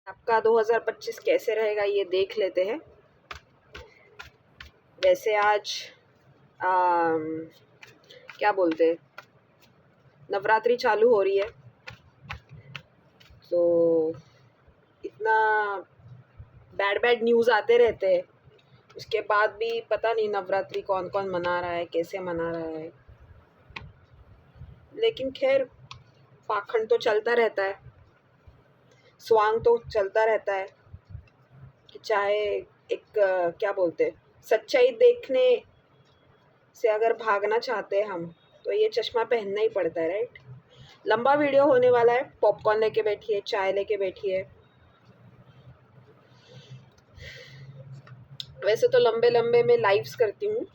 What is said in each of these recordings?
आपका 2025 कैसे रहेगा ये देख लेते हैं। वैसे आज क्या बोलते हैं, नवरात्रि चालू हो रही है, तो इतना बैड न्यूज़ आते रहते हैं। उसके बाद भी पता नहीं नवरात्रि कौन कौन मना रहा है, कैसे मना रहा है। लेकिन खैर, पाखंड तो चलता रहता है, स्वांग तो चलता रहता है कि चाहे एक क्या बोलते हैं, सच्चाई देखने से अगर भागना चाहते हैं हम, तो ये चश्मा पहनना ही पड़ता है, राइट। लंबा वीडियो होने वाला है। पॉपकॉर्न लेके बैठिए, चाय लेके बैठिए। वैसे तो लंबे लंबे मैं लाइव्स करती हूँ,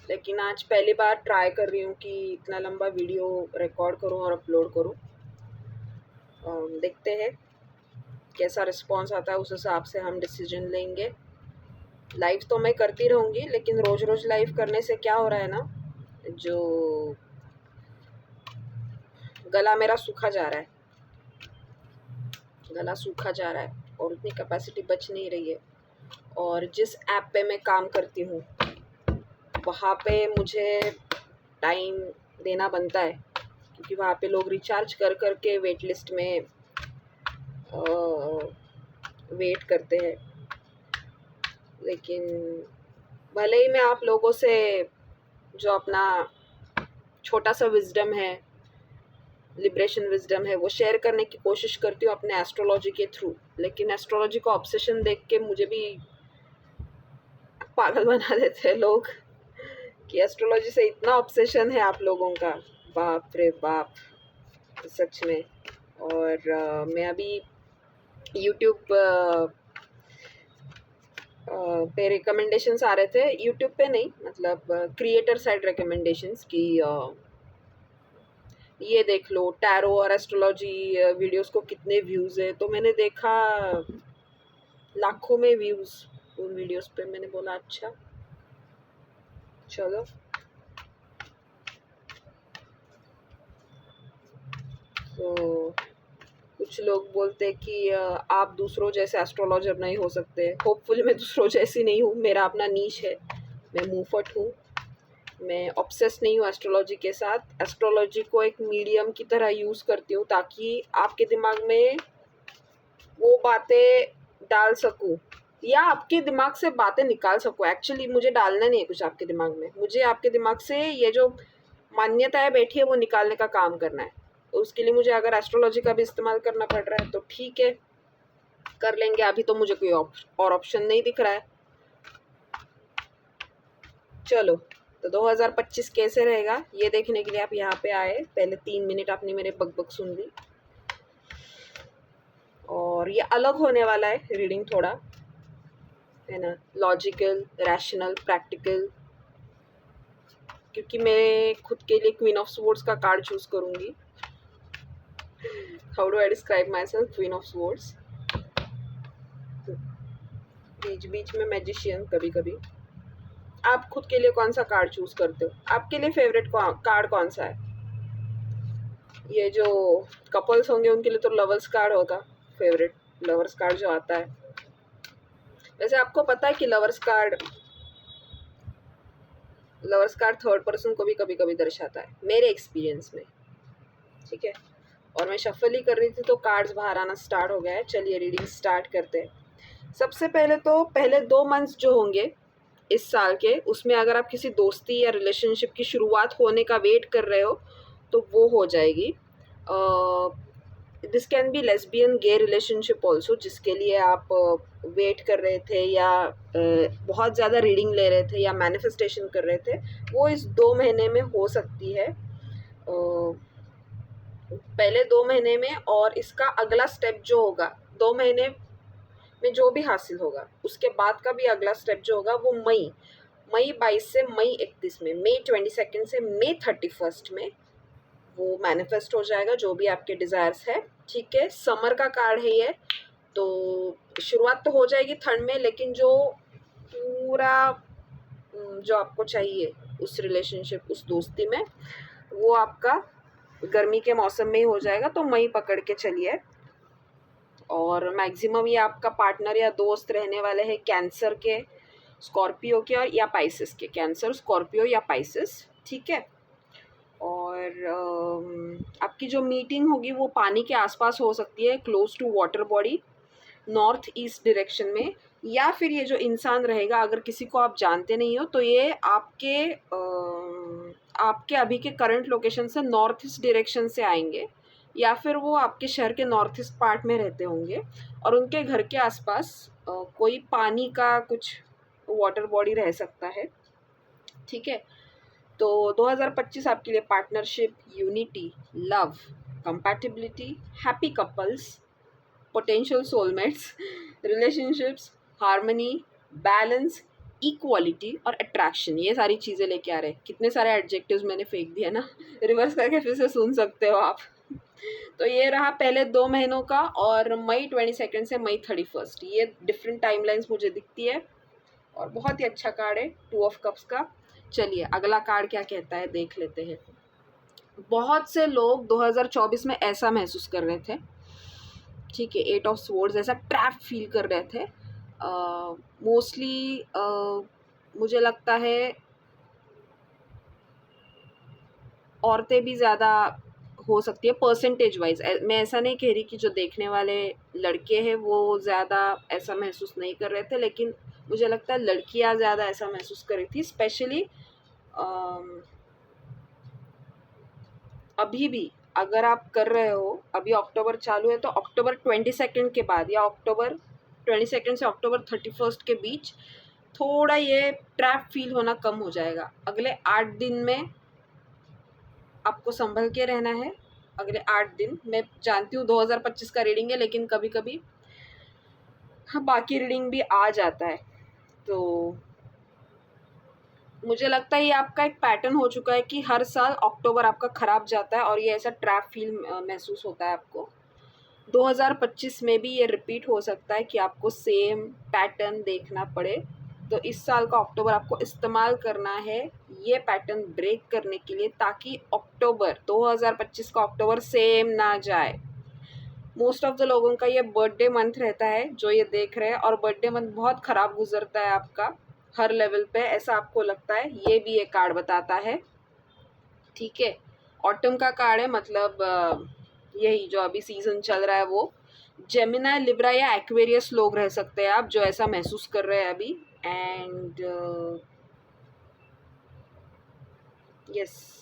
लेकिन आज पहली बार ट्राई कर रही हूँ कि इतना लंबा वीडियो रिकॉर्ड करूँ और अपलोड करूँ। देखते हैं कैसा रिस्पॉन्स आता है, उस हिसाब से हम डिसीजन लेंगे। लाइव तो मैं करती रहूँगी, लेकिन रोज़ रोज़ लाइव करने से क्या हो रहा है ना, जो गला मेरा सूखा जा रहा है, गला सूखा जा रहा है और उतनी कैपेसिटी बच नहीं रही है। और जिस ऐप पे मैं काम करती हूँ, वहाँ पे मुझे टाइम देना बनता है, क्योंकि वहाँ पे लोग रिचार्ज कर कर के वेट लिस्ट में वेट करते हैं। लेकिन भले ही मैं आप लोगों से जो अपना छोटा सा विजडम है, लिबरेशन विजडम है, वो शेयर करने की कोशिश करती हूँ अपने एस्ट्रोलॉजी के थ्रू। लेकिन एस्ट्रोलॉजी को ऑब्सेशन देख के मुझे भी पागल बना देते हैं लोग कि एस्ट्रोलॉजी से इतना ऑब्सेशन है आप लोगों का, बाप रे बाप, सच में। और मैं अभी यूट्यूब पे रिकमेंडेशंस आ रहे थे, यूट्यूब पे नहीं, मतलब क्रिएटर साइड रिकमेंडेशंस कि ये देख लो टैरो और एस्ट्रोलॉजी वीडियोस को कितने व्यूज़ है। तो मैंने देखा लाखों में व्यूज़ उन वीडियोस पे। मैंने बोला अच्छा चलो। तो कुछ लोग बोलते कि आप दूसरों जैसे एस्ट्रोलॉजर नहीं हो सकते। होपफुली मैं दूसरों जैसी नहीं हूँ, मेरा अपना नीश है, मैं मुंहफट हूँ, मैं ऑब्सेस नहीं हूँ एस्ट्रोलॉजी के साथ। एस्ट्रोलॉजी को एक मीडियम की तरह यूज़ करती हूँ ताकि आपके दिमाग में वो बातें डाल सकूँ, या आपके दिमाग से बातें निकाल सकूँ। एक्चुअली मुझे डालना नहीं है कुछ आपके दिमाग में, मुझे आपके दिमाग से ये जो मान्यताएं बैठी है वो निकालने का काम करना है। तो उसके लिए मुझे अगर एस्ट्रोलॉजी का भी इस्तेमाल करना पड़ रहा है तो ठीक है, कर लेंगे। अभी तो मुझे कोई और ऑप्शन नहीं दिख रहा है। चलो, तो 2025 कैसे रहेगा ये देखने के लिए आप यहाँ पे आए। पहले 3 मिनट आपने मेरे बकबक सुन ली, और ये अलग होने वाला है रीडिंग थोड़ा, है ना, लॉजिकल, रैशनल, प्रैक्टिकल। क्योंकि मैं खुद के लिए क्वीन ऑफ स्वॉर्ड्स का कार्ड चूज करूंगी। How do I describe myself? Queen of swords, बीच बीच में मैजिशियन कभी कभी। आप खुद के लिए कौन सा कार्ड चूज करते हो? आपके लिए फेवरेट कार्ड कौन सा है? ये जो कपल्स होंगे उनके लिए तो लवर्स कार्ड होगा फेवरेट, लवर्स कार्ड जो आता है। वैसे आपको पता है कि लवर्स कार्ड थर्ड पर्सन को भी कभी कभी दर्शाता है, मेरे एक्सपीरियंस में, ठीक है। और मैं शफल ही कर रही थी तो कार्ड्स बाहर आना स्टार्ट हो गया है। चलिए रीडिंग स्टार्ट करते हैं। सबसे पहले तो पहले 2 मंथ्स जो होंगे इस साल के, उसमें अगर आप किसी दोस्ती या रिलेशनशिप की शुरुआत होने का वेट कर रहे हो तो वो हो जाएगी। This can be lesbian gay relationship also, जिसके लिए आप वेट कर रहे थे, या बहुत ज़्यादा रीडिंग ले रहे थे, या मैनिफेस्टेशन कर रहे थे, वो इस 2 महीने में हो सकती है। पहले 2 महीने में, और इसका अगला स्टेप जो होगा 2 महीने में जो भी हासिल होगा, उसके बाद का भी अगला स्टेप जो होगा वो मई 22 से मई 31 में, मई 22 से मई 31 में वो मैनिफेस्ट हो जाएगा, जो भी आपके डिज़ायर्स है, ठीक है। समर का कार्ड है ये, तो शुरुआत तो हो जाएगी ठंड में, लेकिन जो पूरा जो आपको चाहिए उस रिलेशनशिप, उस दोस्ती में, वो आपका गर्मी के मौसम में ही हो जाएगा। तो मई पकड़ के चलिए। और मैक्सिमम ये आपका पार्टनर या दोस्त रहने वाले हैं कैंसर के, स्कॉर्पियो के और या पाइसिस के, कैंसर, स्कॉर्पियो या पाइसिस, ठीक है। और आपकी जो मीटिंग होगी वो पानी के आसपास हो सकती है, close to water body, north east direction में, या फिर ये जो इंसान रहेगा अगर किसी को आप जानते नहीं हो तो ये आपके अभी के करंट लोकेशन से नॉर्थ ईस्ट डायरेक्शन से आएंगे, या फिर वो आपके शहर के नॉर्थ ईस्ट पार्ट में रहते होंगे और उनके घर के आसपास कोई पानी का कुछ वाटर बॉडी रह सकता है, ठीक है। तो 2025 आपके लिए partnership, unity, love, compatibility, happy couples, potential soulmates, relationships, harmony, balance, equality और अट्रैक्शन, ये सारी चीज़ें लेके आ रहे हैं। कितने सारे एडजेक्टिव्स मैंने फेंक दिए ना, रिवर्स करके फिर से सुन सकते हो आप। तो ये रहा पहले 2 महीनों का, और मई 22 से मई 31, ये डिफरेंट टाइमलाइंस मुझे दिखती है और बहुत ही अच्छा कार्ड है 2 ऑफ कप्स का। चलिए अगला कार्ड क्या कहता है देख लेते हैं। बहुत से लोग 2024 में ऐसा महसूस कर रहे थे, ठीक है, 8 ऑफ स्वॉर्ड्स, ऐसा ट्रैप फील कर रहे थे। मोस्टली मुझे लगता है औरतें भी ज़्यादा हो सकती है परसेंटेज वाइज। मैं ऐसा नहीं कह रही कि जो देखने वाले लड़के हैं वो ज़्यादा ऐसा महसूस नहीं कर रहे थे, लेकिन मुझे लगता है लड़कियां ज़्यादा ऐसा महसूस कर रही थी, स्पेशली अभी भी अगर आप कर रहे हो, अभी अक्टूबर चालू है तो अक्टूबर 22 के बाद या अक्टूबर 22 से अक्टूबर 31 के बीच थोड़ा ये ट्रैप फील होना कम हो जाएगा। अगले 8 दिन में आपको संभल के रहना है। अगले 8 दिन, मैं जानती हूँ 2025 का रीडिंग है, लेकिन कभी कभी हाँ बाकी रीडिंग भी आ जाता है। तो मुझे लगता है ये आपका एक पैटर्न हो चुका है कि हर साल अक्टूबर आपका ख़राब जाता है और ये ऐसा ट्रैप फील महसूस होता है आपको। 2025 में भी ये रिपीट हो सकता है कि आपको सेम पैटर्न देखना पड़े। तो इस साल का अक्टूबर आपको इस्तेमाल करना है ये पैटर्न ब्रेक करने के लिए, ताकि अक्टूबर 2025 का अक्टूबर सेम ना जाए। मोस्ट ऑफ द लोगों का ये बर्थडे मंथ रहता है जो ये देख रहे हैं, और बर्थडे मंथ बहुत ख़राब गुजरता है आपका हर लेवल पे, ऐसा आपको लगता है, ये भी एक कार्ड बताता है, ठीक है। ऑटम का कार्ड है, मतलब यही जो अभी सीजन चल रहा है वो। जेमिनाई, लिब्रा या एक्वेरियस लोग रह सकते हैं आप जो ऐसा महसूस कर रहे हैं अभी। And yes,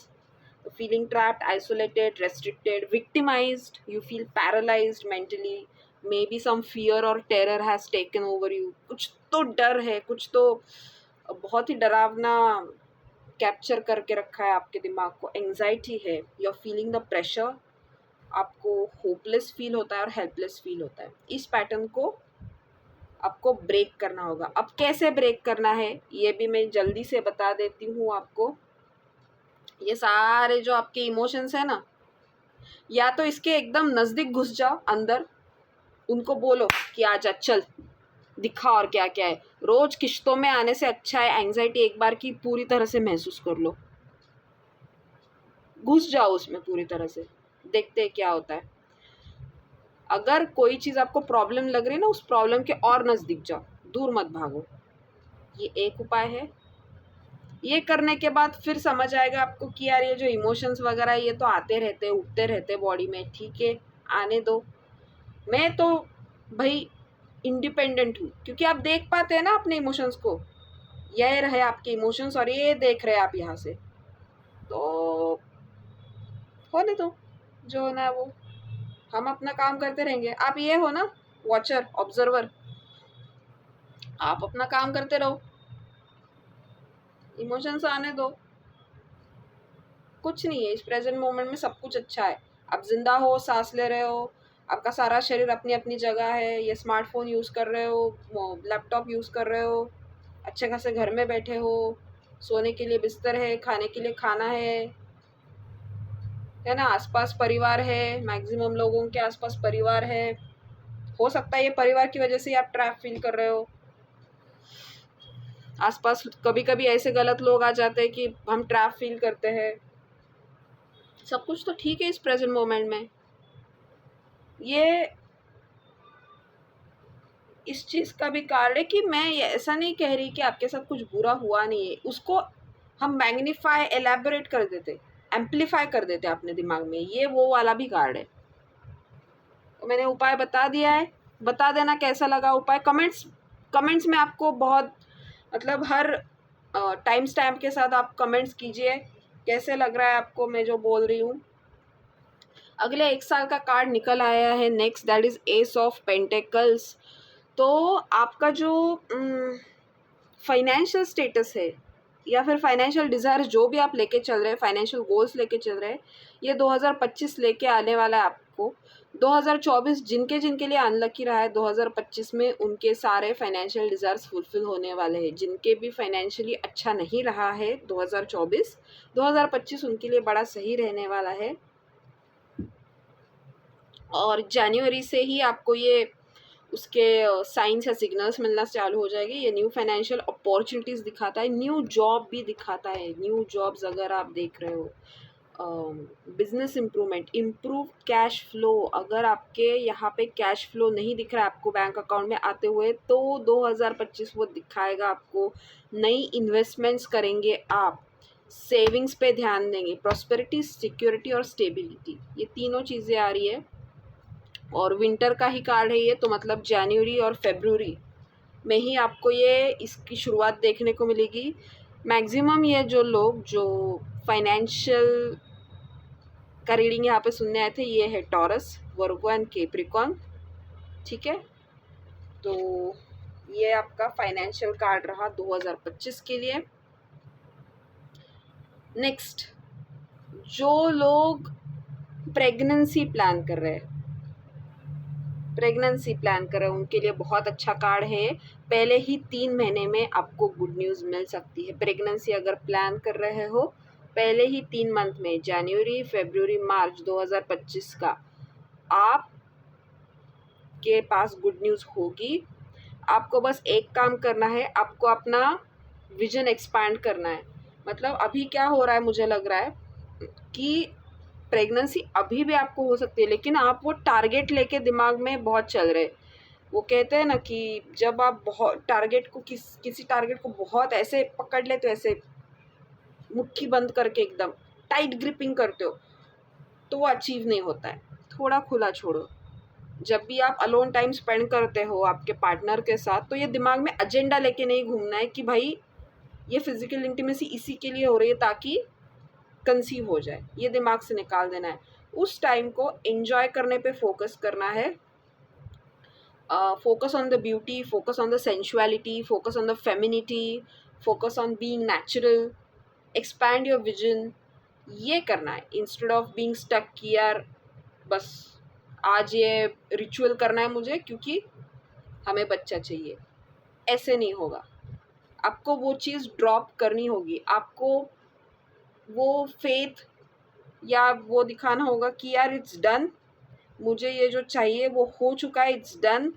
feeling trapped, isolated, restricted, victimized, you feel paralyzed mentally, maybe some fear or terror has taken over you, कुछ तो डर है, कुछ तो बहुत ही डरावना कैप्चर करके रखा है आपके दिमाग को, एंजाइटी है, you are feeling the pressure, आपको होपलेस फील होता है और हेल्पलेस फील होता है। इस पैटर्न को आपको ब्रेक करना होगा। अब कैसे ब्रेक करना है ये भी मैं जल्दी से बता देती हूँ आपको। ये सारे जो आपके इमोशंस है ना, या तो इसके एकदम नज़दीक घुस जाओ अंदर, उनको बोलो कि आजा चल दिखा और क्या क्या है। रोज किश्तों में आने से अच्छा है एंजाइटी एक बार की पूरी तरह से महसूस कर लो, घुस जाओ उसमें पूरी तरह से, देखते हैं क्या होता है। अगर कोई चीज़ आपको प्रॉब्लम लग रही है ना, उस प्रॉब्लम के और नज़दीक जाओ, दूर मत भागो। ये एक उपाय है। ये करने के बाद फिर समझ आएगा आपको कि यार ये जो इमोशंस वगैरह ये तो आते रहते, उठते रहते बॉडी में, ठीक है आने दो। मैं तो भाई इंडिपेंडेंट हूँ, क्योंकि आप देख पाते हैं ना अपने इमोशंस को, यह रहे आपके इमोशंस और ये देख रहे हैं आप यहाँ से, तो होने दो, जो होना है वो, हम अपना काम करते रहेंगे। आप ये हो ना वॉचर, ऑब्जर्वर, आप अपना काम करते रहो, इमोशंस आने दो, कुछ नहीं है इस प्रेजेंट मोमेंट में, सब कुछ अच्छा है। आप जिंदा हो, सांस ले रहे हो, आपका सारा शरीर अपनी अपनी जगह है, ये स्मार्टफोन यूज़ कर रहे हो, लैपटॉप यूज़ कर रहे हो, अच्छे खासे घर में बैठे हो, सोने के लिए बिस्तर है, खाने के लिए खाना है ना, आसपास परिवार है, मैक्सिमम लोगों के आसपास परिवार है। हो सकता है ये परिवार की वजह से ही आप ट्रैप फील कर रहे हो। आसपास कभी कभी ऐसे गलत लोग आ जाते हैं कि हम ट्रैप फील करते हैं। सब कुछ तो ठीक है इस प्रेजेंट मोमेंट में। ये इस चीज़ का भी कार्ड है कि मैं ये ऐसा नहीं कह रही कि आपके साथ कुछ बुरा हुआ नहीं है, उसको हम मैग्नीफाई एलैबोरेट कर देते, एम्पलीफाई कर देते अपने दिमाग में, ये वो वाला भी कार्ड है। तो मैंने उपाय बता दिया है, बता देना कैसा लगा उपाय। कमेंट्स में आपको बहुत मतलब हर टाइम स्टैम्प के साथ आप कमेंट्स कीजिए कैसे लग रहा है आपको मैं जो बोल रही हूँ। अगले 1 साल का कार्ड निकल आया है next, that is S of pentacles. तो आपका जो फाइनेंशियल स्टेटस है या फिर फाइनेंशियल डिज़ायर्स जो भी आप लेके चल रहे हैं, फाइनेंशियल गोल्स लेके चल रहे हैं, ये 2025 लेके आने वाला है आपको। 2024 जिनके जिनके लिए अनलकी रहा है, 2025 में उनके सारे फाइनेंशियल डिज़ायर्स फुलफिल होने वाले हैं। जिनके भी फाइनेंशियली अच्छा नहीं रहा है 2024 उनके लिए बड़ा सही रहने वाला है। और जनवरी से ही आपको ये उसके साइंस या सिग्नल्स मिलना चालू हो जाएगी। ये न्यू फाइनेंशियल अपॉर्चुनिटीज़ दिखाता है, न्यू जॉब भी दिखाता है। न्यू जॉब्स अगर आप देख रहे हो, business improvement, improve cash flow, अगर आपके यहाँ पे कैश फ्लो नहीं दिख रहा है आपको बैंक अकाउंट में आते हुए, तो 2025 वो दिखाएगा आपको। नई इन्वेस्टमेंट्स करेंगे आप, सेविंग्स पे ध्यान देंगे, प्रॉस्पेरिटी, सिक्योरिटी और स्टेबिलिटी, ये तीनों चीज़ें आ रही है। और विंटर का ही कार्ड है ये, तो मतलब जनवरी और फरवरी में ही आपको ये इसकी शुरुआत देखने को मिलेगी। मैक्सिमम ये जो लोग जो फाइनेंशियल का रीडिंग यहाँ पे सुनने आए थे, ये है टॉरस, वर्गो एंड कैप्रिकॉर्न, ठीक है। तो ये आपका फाइनेंशियल कार्ड रहा 2025 के लिए। नेक्स्ट, जो लोग प्रेगनेंसी प्लान कर रहे हैं, उनके लिए बहुत अच्छा कार्ड है। पहले ही 3 महीने में आपको गुड न्यूज़ मिल सकती है। प्रेगनेंसी अगर प्लान कर रहे हो पहले ही 3 मंथ में, जनवरी, फरवरी, मार्च 2025 का, आप के पास गुड न्यूज़ होगी। आपको बस एक काम करना है, आपको अपना विजन एक्सपैंड करना है। मतलब अभी क्या हो रहा है, मुझे लग रहा है कि प्रेगनेंसी अभी भी आपको हो सकती है, लेकिन आप वो टारगेट लेके दिमाग में बहुत चल रहे। वो कहते हैं ना कि जब आप बहुत टारगेट को किसी टारगेट को बहुत ऐसे पकड़ ले, तो ऐसे मुट्ठी बंद करके एकदम टाइट ग्रिपिंग करते हो, तो वो अचीव नहीं होता है। थोड़ा खुला छोड़ो। जब भी आप अलोन टाइम स्पेंड करते हो आपके पार्टनर के साथ, तो ये दिमाग में एजेंडा लेके नहीं घूमना है कि भाई ये फिजिकल इंटीमेसी इसी के लिए हो रही है ताकि कंसीव हो जाए, ये दिमाग से निकाल देना है। उस टाइम को एंजॉय करने पे फोकस करना है। Focus on the beauty, focus on the sensuality, focus on the femininity, focus on being natural, expand your vision, ये करना है इंस्टेड ऑफ बीइंग स्टक कि यार बस आज ये रिचुअल करना है मुझे क्योंकि हमें बच्चा चाहिए। ऐसे नहीं होगा, आपको वो चीज़ ड्रॉप करनी होगी। आपको वो फेथ या वो दिखाना होगा कि यार इट्स डन, मुझे ये जो चाहिए वो हो चुका है, इट्स डन,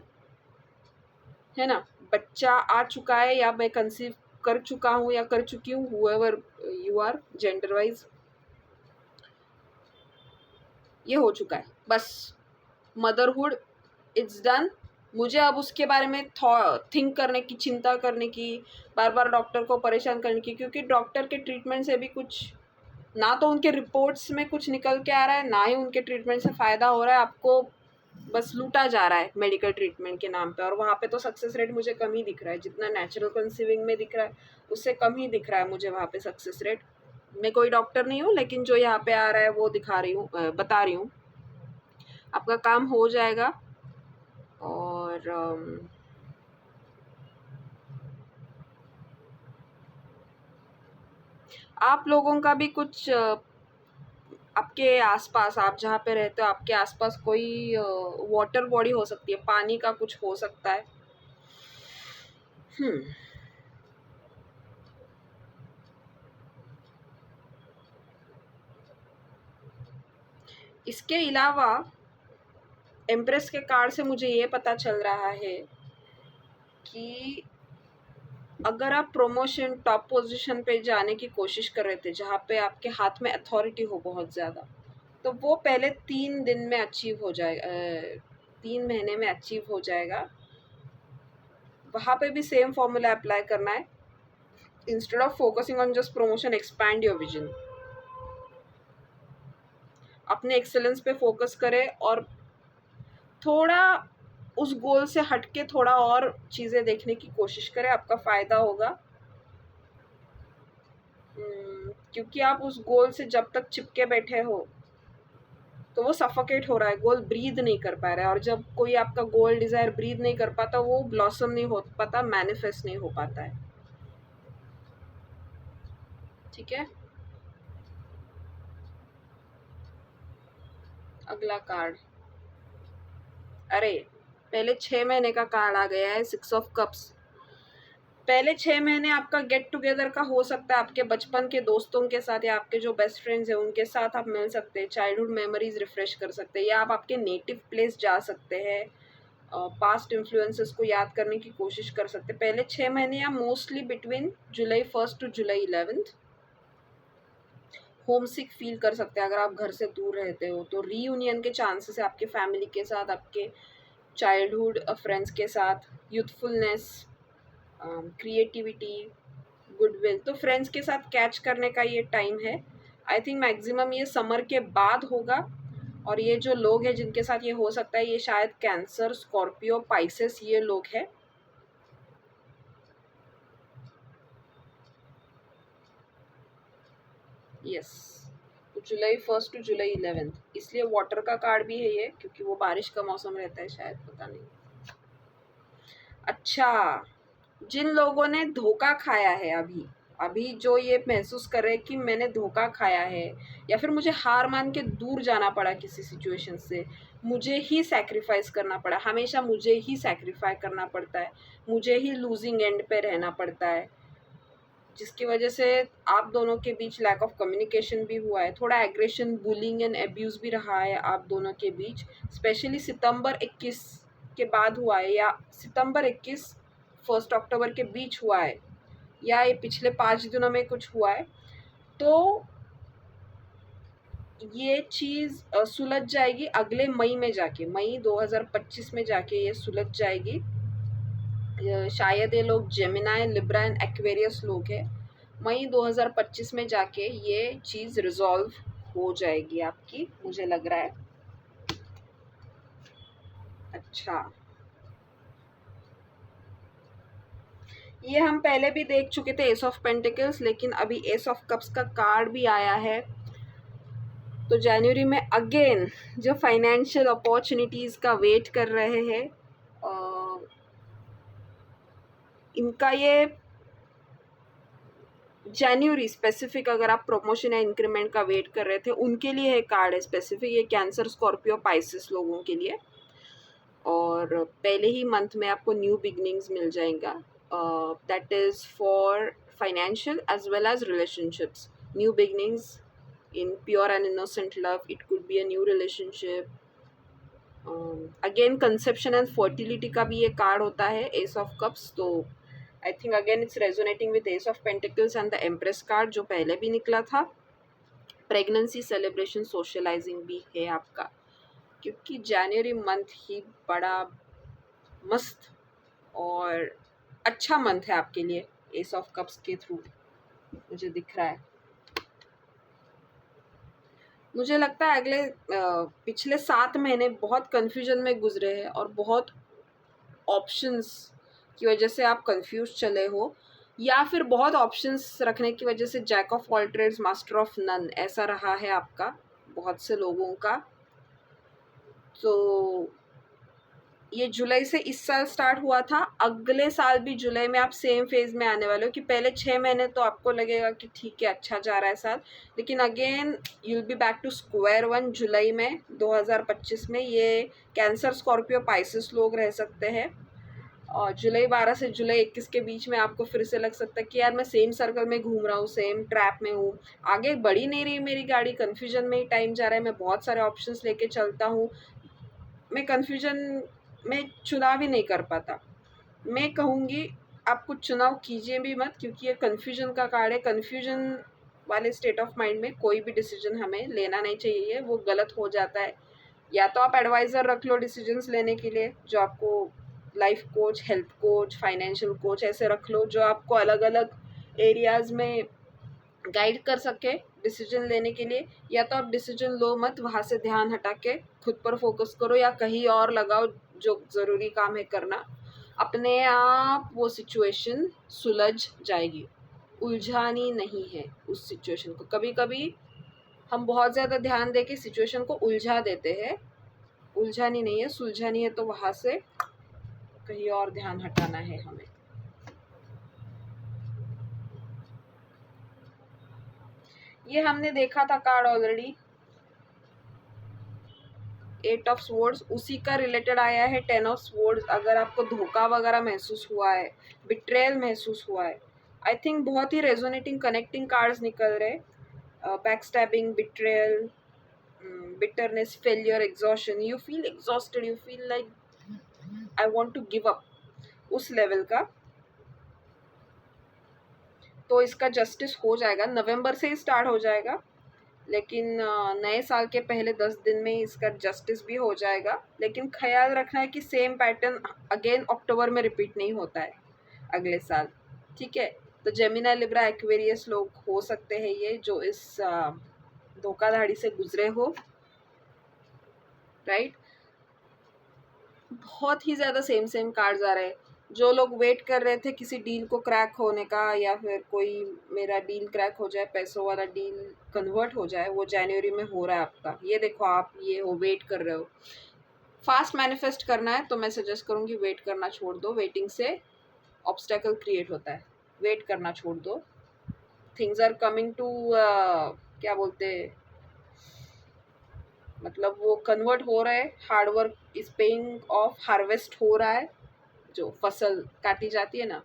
है ना। बच्चा आ चुका है या मैं कंसीव कर चुका हूँ या कर चुकी हूँ, however you are gender wise, ये हो चुका है, बस मदरहुड इट्स डन। मुझे अब उसके बारे में थिंक करने की, चिंता करने की, बार बार डॉक्टर को परेशान करने की, क्योंकि डॉक्टर के ट्रीटमेंट से भी कुछ, ना तो उनके रिपोर्ट्स में कुछ निकल के आ रहा है, ना ही उनके ट्रीटमेंट से फ़ायदा हो रहा है। आपको बस लूटा जा रहा है मेडिकल ट्रीटमेंट के नाम पे, और वहाँ पे तो सक्सेस रेट मुझे कम ही दिख रहा है। जितना नेचुरल कंसीविंग में दिख रहा है उससे कम ही दिख रहा है मुझे वहाँ पे सक्सेस रेट। मैं कोई डॉक्टर नहीं हूँ, लेकिन जो यहाँ पे आ रहा है वो दिखा रही हूँ, बता रही हूँ। आपका काम हो जाएगा। और आप लोगों का भी कुछ आपके आसपास, आप जहाँ पे रहते हो आपके आसपास कोई वाटर बॉडी हो सकती है, पानी का कुछ हो सकता है। इसके अलावा एम्प्रेस के कार्ड से मुझे ये पता चल रहा है कि अगर आप प्रमोशन, टॉप पोजीशन पे जाने की कोशिश कर रहे थे, जहाँ पे आपके हाथ में अथॉरिटी हो बहुत ज़्यादा, तो वो पहले 3 दिन में अचीव हो जाएगा, 3 महीने में अचीव हो जाएगा। वहाँ पे भी सेम फॉर्मूला अप्लाई करना है। Instead of focusing on just promotion, expand your vision. अपने एक्सेलेंस पे फोकस करें और थोड़ा उस गोल से हटके थोड़ा और चीज़ें देखने की कोशिश करें, आपका फ़ायदा होगा। क्योंकि आप उस गोल से जब तक चिपके बैठे हो तो वो सफोकेट हो रहा है, गोल ब्रीद नहीं कर पा रहा है। और जब कोई आपका गोल डिज़ायर ब्रीद नहीं कर पाता, वो ब्लॉसम नहीं हो पाता, मैनिफेस्ट नहीं हो पाता है। ठीक है, अगला कार्ड। अरे पहले 6 महीने का कार्ड आ गया है, 6 ऑफ कप्स। पहले 6 महीने आपका गेट टुगेदर का हो सकता है, आपके बचपन के दोस्तों के साथ या आपके जो बेस्ट फ्रेंड्स हैं उनके साथ आप मिल सकते हैं, चाइल्डहुड मेमोरीज रिफ्रेश कर सकते हैं, या आप आपके नेटिव प्लेस जा सकते हैं, पास्ट इन्फ्लुएंसेस को याद करने की कोशिश कर सकते हैं। पहले 6 महीने या mostly between July 1 to July 11 home sick feel कर सकते हैं। अगर आप घर से दूर रहते हो तो रीयूनियन के चांसेस है आपके फैमिली के साथ, आपके चाइल्डहुड फ्रेंड्स के साथ, यूथफुलनेस, क्रिएटिविटी, गुडविल, तो फ्रेंड्स के साथ कैच करने का ये टाइम है। आई थिंक मैक्सिमम ये समर के बाद होगा। और ये जो लोग हैं जिनके साथ ये हो सकता है, ये शायद कैंसर, स्कॉर्पियो, पाइसेस, ये लोग हैं। यस, तो जुलाई 1 टू जुलाई 11, इसलिए वाटर का कार्ड भी है ये, क्योंकि वो बारिश का मौसम रहता है शायद, पता नहीं। अच्छा, जिन लोगों ने धोखा खाया है अभी अभी जो ये महसूस कर रहे हैं कि मैंने धोखा खाया है, या फिर मुझे हार मान के दूर जाना पड़ा किसी सिचुएशन से, मुझे ही सैक्रिफाइस करना पड़ा, हमेशा मुझे ही सैक्रिफाई करना पड़ता है, मुझे ही लूजिंग एंड पे रहना पड़ता है, जिसकी वजह से आप दोनों के बीच लैक ऑफ कम्युनिकेशन भी हुआ है, थोड़ा एग्रेशन, बुलिंग एंड एब्यूज़ भी रहा है आप दोनों के बीच, स्पेशली सितंबर 21 के बाद हुआ है, या सितंबर 21 1 अक्टूबर के बीच हुआ है, या ये पिछले 5 दिनों में कुछ हुआ है। तो ये चीज़ सुलझ जाएगी अगले मई में जाके, मई 2025 में जाके ये सुलझ जाएगी। शायद ये लोग जेमिनाई, लिब्रा एंड एक्वेरियस लोग हैं। मई 2025 में जाके ये चीज़ रिजॉल्व हो जाएगी आपकी, मुझे लग रहा है। अच्छा, ये हम पहले भी देख चुके थे, एस ऑफ पेंटिकल्स, लेकिन अभी एस ऑफ कप्स का कार्ड भी आया है। तो जनवरी में अगेन जो फाइनेंशियल अपॉर्चुनिटीज़ का वेट कर रहे हैं, इनका ये जनवरी स्पेसिफिक, अगर आप प्रमोशन या इंक्रीमेंट का वेट कर रहे थे उनके लिए है कार्ड है स्पेसिफिक, ये कैंसर, स्कॉर्पियो, पाइसेस लोगों के लिए। और पहले ही मंथ में आपको न्यू बिगनिंग्स मिल जाएगा, that is for financial as well as relationships, new beginnings in pure and innocent love. It could be a new relationship. Again conception and fertility का भी ये कार्ड होता है, एस ऑफ कप्स। तो I think again it's resonating with ace of pentacles and the empress card जो पहले भी निकला था। प्रेगनेंसी, सेलिब्रेशन, सोशलाइजिंग भी है आपका, क्योंकि जनवरी मंथ ही बड़ा मस्त और अच्छा मंथ है आपके लिए एस ऑफ कप्स के थ्रू, मुझे दिख रहा है। मुझे लगता है अगले पिछले 7 महीने बहुत कन्फ्यूजन में गुजरे हैं और बहुत ऑप्शंस की वजह से आप कंफ्यूज चले हो, या फिर बहुत ऑप्शंस रखने की वजह से jack of all trades master of none ऐसा रहा है आपका बहुत से लोगों का। तो ये जुलाई से इस साल स्टार्ट हुआ था, अगले साल भी जुलाई में आप सेम फेज में आने वाले हो कि पहले 6 महीने तो आपको लगेगा कि ठीक है अच्छा जा रहा है साल, लेकिन again you'll be back to square one. जुलाई में 2025 में ये कैंसर, स्कॉर्पियो, पाइसेस लोग रह सकते हैं, और जुलाई 12 से जुलाई 21 के बीच में आपको फिर से लग सकता है कि यार मैं सेम सर्कल में घूम रहा हूँ, सेम ट्रैप में हूँ, आगे बढ़ी नहीं रही मेरी गाड़ी, कन्फ्यूजन में ही टाइम जा रहा है, मैं बहुत सारे ऑप्शंस लेके चलता हूँ, मैं कन्फ्यूजन में चुनाव ही नहीं कर पाता। मैं कहूँगी आप कुछ चुनाव कीजिए भी मत, क्योंकि ये कन्फ्यूजन का कार्ड है। कन्फ्यूजन वाले स्टेट ऑफ माइंड में कोई भी डिसीजन हमें लेना नहीं चाहिए, वो गलत हो जाता है। या तो आप एडवाइज़र रख लो डिसीजंस लेने के लिए जो आपको life coach, health coach, financial coach ऐसे रख लो जो आपको अलग अलग एरियाज़ में गाइड कर सके डिसीजन लेने के लिए। या तो आप डिसीजन लो मत, वहाँ से ध्यान हटा के खुद पर फोकस करो या कहीं और लगाओ जो ज़रूरी काम है करना। अपने आप वो सिचुएशन सुलझ जाएगी, उलझानी नहीं है उस सिचुएशन को। कभी कभी हम बहुत ज़्यादा ध्यान दे के सिचुएशन को उलझा देते हैं, उलझानी नहीं है, सुलझानी है। तो वहाँ से कहीं और ध्यान हटाना है हमें। ये हमने देखा था कार्ड ऑलरेडी, 8 ऑफ स्वॉर्ड्स, उसी का रिलेटेड आया है 10 ऑफ स्वॉर्ड्स। अगर आपको धोखा वगैरह महसूस हुआ है, बिट्रेयल महसूस हुआ है, आई थिंक बहुत ही रेजोनेटिंग कनेक्टिंग कार्ड्स निकल रहे। Back stabbing, betrayal, bitterness, failure, exhaustion, you feel exhausted, you feel like I want to give up, उस लेवल का। तो इसका जस्टिस हो जाएगा, नवंबर से ही स्टार्ट हो जाएगा, लेकिन नए साल के पहले 10 दिन में इसका जस्टिस भी हो जाएगा। लेकिन ख्याल रखना है कि सेम पैटर्न अगेन अक्टूबर में रिपीट नहीं होता है अगले साल, ठीक है। तो जेमिनी, लिब्रा, एक्वेरियस लोग हो सकते हैं ये जो इस धोखाधड़ी से गुजरे हो, राइट। बहुत ही ज़्यादा सेम कार्ड्स आ रहे हैं। जो लोग वेट कर रहे थे किसी डील को क्रैक होने का, या फिर कोई मेरा डील क्रैक हो जाए, पैसों वाला डील कन्वर्ट हो जाए, वो जनवरी में हो रहा है आपका। ये देखो, आप ये हो, वेट कर रहे हो, फास्ट मैनिफेस्ट करना है तो मैं सजेस्ट करूँगी वेट करना छोड़ दो। वेटिंग से ऑब्स्टेकल क्रिएट होता है, वेट करना छोड़ दो। थिंग्स आर कमिंग टू, क्या बोलते, मतलब वो कन्वर्ट हो रहा है, hard work is paying off, harvest हो रहा है। जो फसल काटी जाती है ना,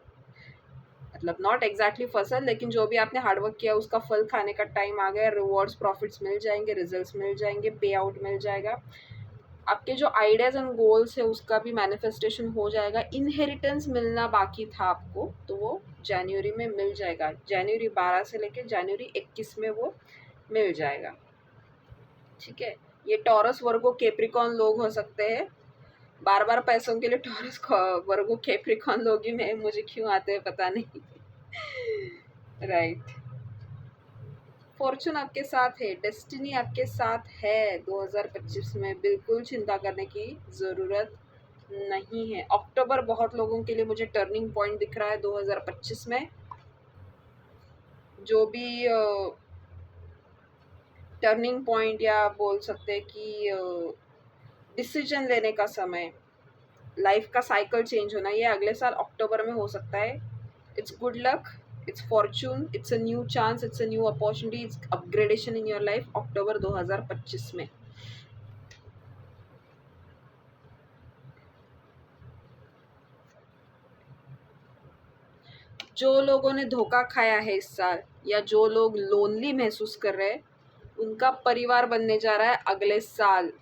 मतलब नॉट एग्जैक्टली फसल, लेकिन जो भी आपने हार्डवर्क किया उसका फल खाने का टाइम आ गया। रिवॉर्ड्स, प्रॉफिट्स मिल जाएंगे, रिजल्ट्स मिल जाएंगे, पे आउट मिल जाएगा। आपके जो आइडियाज़ एंड गोल्स है उसका भी मैनिफेस्टेशन हो जाएगा। इनहेरिटेंस मिलना बाकी था आपको, तो वो जनवरी में मिल जाएगा। जनवरी 12 से लेकर जनवरी 21 में वो मिल जाएगा, ठीक है। ये टॉरस, वर्गो, कैप्रिकॉर्न लोग हो सकते हैं। बार बार पैसों के लिए टॉरस, वर्गो, कैप्रिकॉर्न लोग ही मैं मुझे क्यों आते हैं पता नहीं, राइट। फॉर्चून आपके साथ है, डेस्टिनी आपके साथ है 2025 में, बिल्कुल चिंता करने की ज़रूरत नहीं है। अक्टूबर बहुत लोगों के लिए मुझे टर्निंग पॉइंट दिख रहा है 2025 में। जो भी टर्निंग पॉइंट या बोल सकते हैं कि डिसीजन लेने का समय, लाइफ का साइकिल चेंज होना, ये अगले साल अक्टूबर में हो सकता है। It's good luck, it's fortune, it's a new chance, it's a new opportunity, it's upgradation in your life, October 2025 में। जो लोगों ने धोखा खाया है इस साल, या जो लोग लोनली महसूस कर रहे हैं, उनका परिवार बनने जा रहा है अगले साल।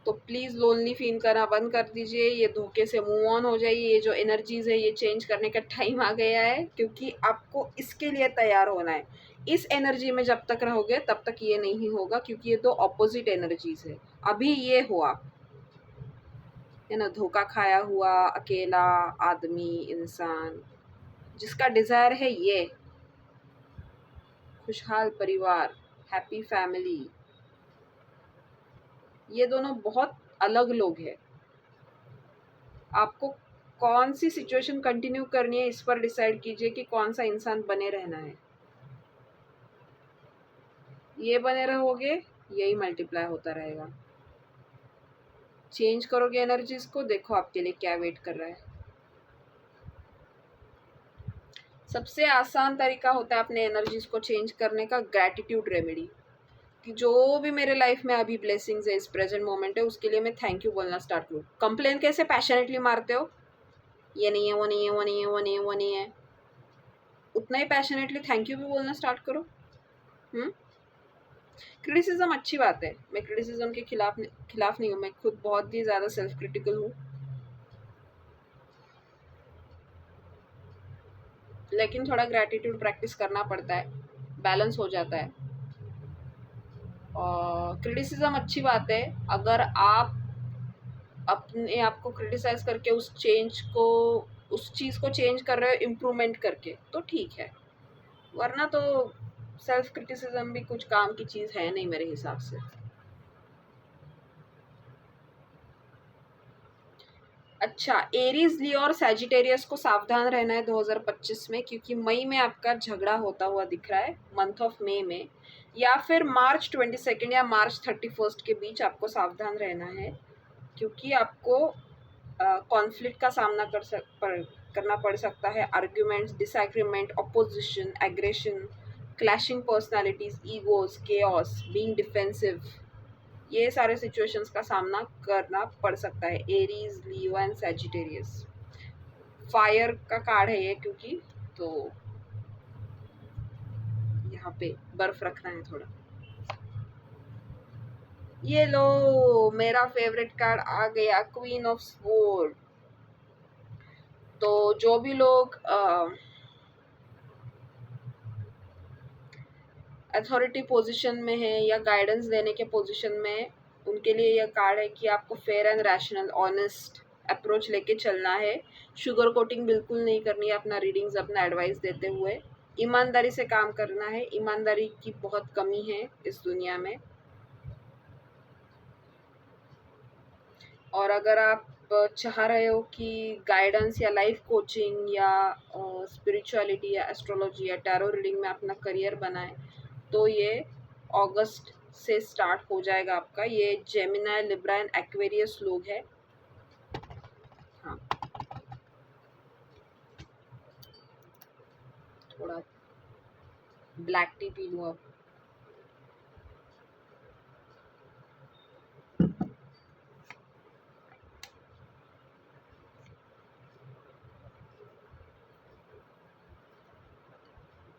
तो प्लीज़ लोनली फील करना बंद कर दीजिए, ये धोखे से मूव ऑन हो जाइए। ये जो एनर्जीज़ है ये चेंज करने का टाइम आ गया है, क्योंकि आपको इसके लिए तैयार होना है। इस एनर्जी में जब तक रहोगे तब तक ये नहीं होगा, क्योंकि ये दो ऑपोजिट एनर्जीज़ है। अभी ये हुआ है ना, धोखा खाया हुआ अकेला आदमी, इंसान जिसका डिज़ायर है ये खुशहाल परिवार, हैप्पी फैमिली, ये दोनों बहुत अलग लोग हैं। आपको कौन सी सिचुएशन कंटिन्यू करनी है इस पर डिसाइड कीजिए कि कौन सा इंसान बने रहना है। ये बने रहोगे, यही मल्टीप्लाई होता रहेगा। चेंज करोगे एनर्जीज को, देखो आपके लिए क्या वेट कर रहा है। सबसे आसान तरीका होता है अपने एनर्जीज को चेंज करने का, ग्रैटिट्यूड रेमेडी। कि जो भी मेरे लाइफ में अभी ब्लेसिंग्स है, इस प्रेजेंट मोमेंट है, उसके लिए मैं थैंक यू बोलना स्टार्ट करूँ। कंप्लेन कैसे पैशनेटली मारते हो, ये नहीं है, वो नहीं है, वो नहीं है, वो नहीं है, वो नहीं है, उतना ही पैशनेटली थैंक यू भी बोलना स्टार्ट करो। क्रिटिसिज्म अच्छी बात है, मैं क्रिटिसिज्म के खिलाफ नहीं हूँ, मैं खुद बहुत ही ज़्यादा सेल्फ क्रिटिकल हूँ, लेकिन थोड़ा ग्रैटिट्यूड प्रैक्टिस करना पड़ता है, बैलेंस हो जाता है। और क्रिटिसिज्म अच्छी बात है अगर आप अपने आप को क्रिटिसाइज करके उस चीज़ को चेंज कर रहे हो इम्प्रूवमेंट करके, तो ठीक है, वरना तो सेल्फ क्रिटिसिज्म भी कुछ काम की चीज़ है नहीं मेरे हिसाब से। अच्छा, एरीज, लियो और सैजिटेरियस को सावधान रहना है 2025 में, क्योंकि मई में आपका झगड़ा होता हुआ दिख रहा है, मंथ ऑफ मई में, या फिर मार्च 22 या मार्च 31 के बीच आपको सावधान रहना है, क्योंकि आपको कॉन्फ्लिक्ट का सामना करना पड़ सकता है। Arguments, disagreement, opposition, aggression, clashing personalities, egos, chaos, being defensive, ये सारे सिचुएशंस का सामना करना पड़ सकता है। Aries, Leo and Sagittarius fire का कार्ड है ये, क्योंकि तो यहाँ पे बर्फ रखना है थोड़ा। ये लो, मेरा फेवरेट कार्ड आ गया, क्वीन ऑफ स्वॉर्ड। तो जो भी लोग अथॉरिटी पोजीशन में है या गाइडेंस देने के पोजीशन में, उनके लिए यह कार्ड है कि आपको fair and rational, honest approach लेके चलना है। शुगर कोटिंग बिल्कुल नहीं करनी है अपना रीडिंग्स, अपना एडवाइस देते हुए। ईमानदारी से काम करना है, ईमानदारी की बहुत कमी है इस दुनिया में। और अगर आप चाह रहे हो कि गाइडेंस या लाइफ कोचिंग या स्पिरिचुअलिटी या एस्ट्रोलॉजी या टैरो रीडिंग में अपना करियर बनाए, तो ये अगस्त से स्टार्ट हो जाएगा आपका। ये जेमिनाई, लिब्रा एंड एक्वेरियस लोग हैं। हाँ, थोड़ा ब्लैक टी पी लूँ अब।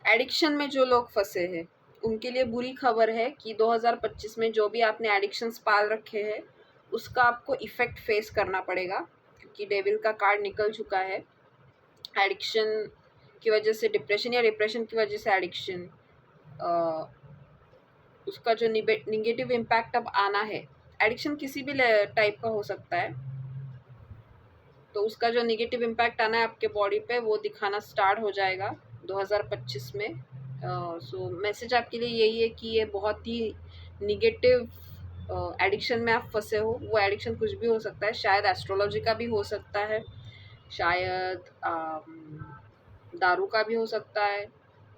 एडिक्शन में जो लोग फंसे हैं उनके लिए बुरी खबर है कि 2025 में जो भी आपने एडिक्शंस पाल रखे हैं उसका आपको इफेक्ट फेस करना पड़ेगा, क्योंकि डेविल का कार्ड निकल चुका है। एडिक्शन की वजह से डिप्रेशन या डिप्रेशन की वजह से एडिक्शन, उसका जो निगेटिव इम्पैक्ट अब आना है, एडिक्शन किसी भी टाइप का हो सकता है, तो उसका जो निगेटिव इम्पैक्ट आना है आपके बॉडी पे वो दिखाना स्टार्ट हो जाएगा 2025 में। सो मैसेज आपके लिए यही है कि ये बहुत ही निगेटिव एडिक्शन में आप फंसे हो। वो एडिक्शन कुछ भी हो सकता है, शायद एस्ट्रोलॉजी का भी हो सकता है, शायद दारू का भी हो सकता है,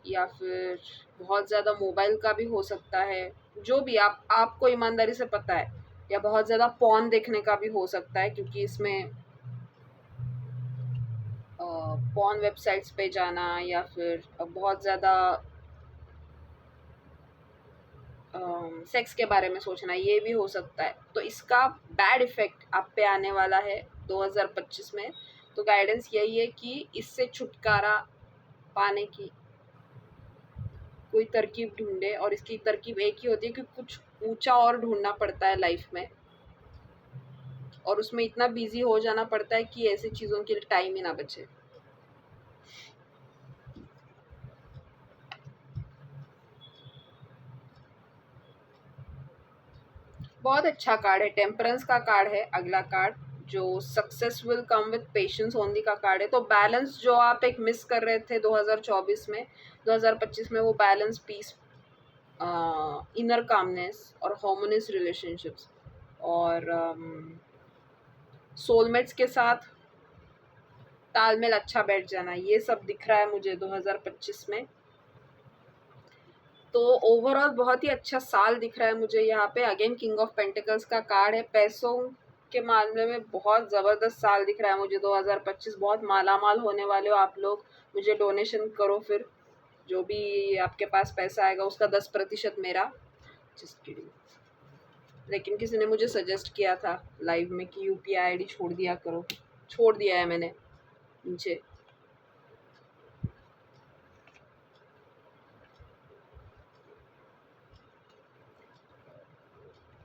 या फिर बहुत ज़्यादा मोबाइल का भी हो सकता है। जो भी आपको ईमानदारी से पता है, या बहुत ज़्यादा पॉर्न देखने का भी हो सकता है, क्योंकि इसमें पॉर्न वेबसाइट्स पे जाना या फिर बहुत ज़्यादा सेक्स के बारे में सोचना, ये भी हो सकता है। तो इसका बैड इफेक्ट आप पे आने वाला है 2025 में। तो गाइडेंस यही है कि इससे छुटकारा पाने की कोई तरकीब ढूंढे, और इसकी तरकीब एक ही होती है कि कुछ ऊंचा और ढूंढना पड़ता है लाइफ में, और उसमें इतना बिजी हो जाना पड़ता है कि ऐसी चीज़ों के लिए टाइम ही ना बचे। बहुत अच्छा कार्ड है, टेम्परेंस का कार्ड है अगला कार्ड, जो success will come with patience only का कार्ड है। तो बैलेंस जो आप एक मिस कर रहे थे 2024 में, 2025 में वो बैलेंस, पीस, इनर कामनेस और हार्मोनियस रिलेशनशिप्स और सोलमेट्स के साथ तालमेल अच्छा बैठ जाना, ये सब दिख रहा है मुझे 2025 में। तो ओवरऑल बहुत ही अच्छा साल दिख रहा है मुझे यहाँ पे। अगेन किंग ऑफ पेंटिकल्स का कार्ड है, पैसों के मामले में बहुत ज़बरदस्त साल दिख रहा है मुझे 2025। बहुत मालामाल होने वाले हो आप लोग। मुझे डोनेशन करो, फिर जो भी आपके पास पैसा आएगा उसका 10% मेरा। Just kidding. लेकिन किसी ने मुझे सजेस्ट किया था लाइव में कि UPI ID छोड़ दिया करो, छोड़ दिया है मैंने नीचे।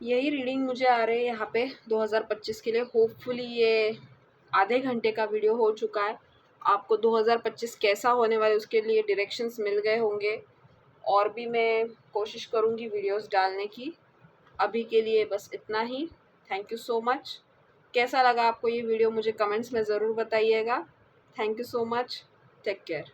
यही रीडिंग मुझे आ रही है यहाँ पे 2025 के लिए। होपफुली ये आधे घंटे का वीडियो हो चुका है। आपको 2025 कैसा होने वाला है उसके लिए डायरेक्शंस मिल गए होंगे, और भी मैं कोशिश करूँगी वीडियोस डालने की। अभी के लिए बस इतना ही। Thank you so much. कैसा लगा आपको ये वीडियो मुझे कमेंट्स में ज़रूर बताइएगा। Thank you so much. Take care.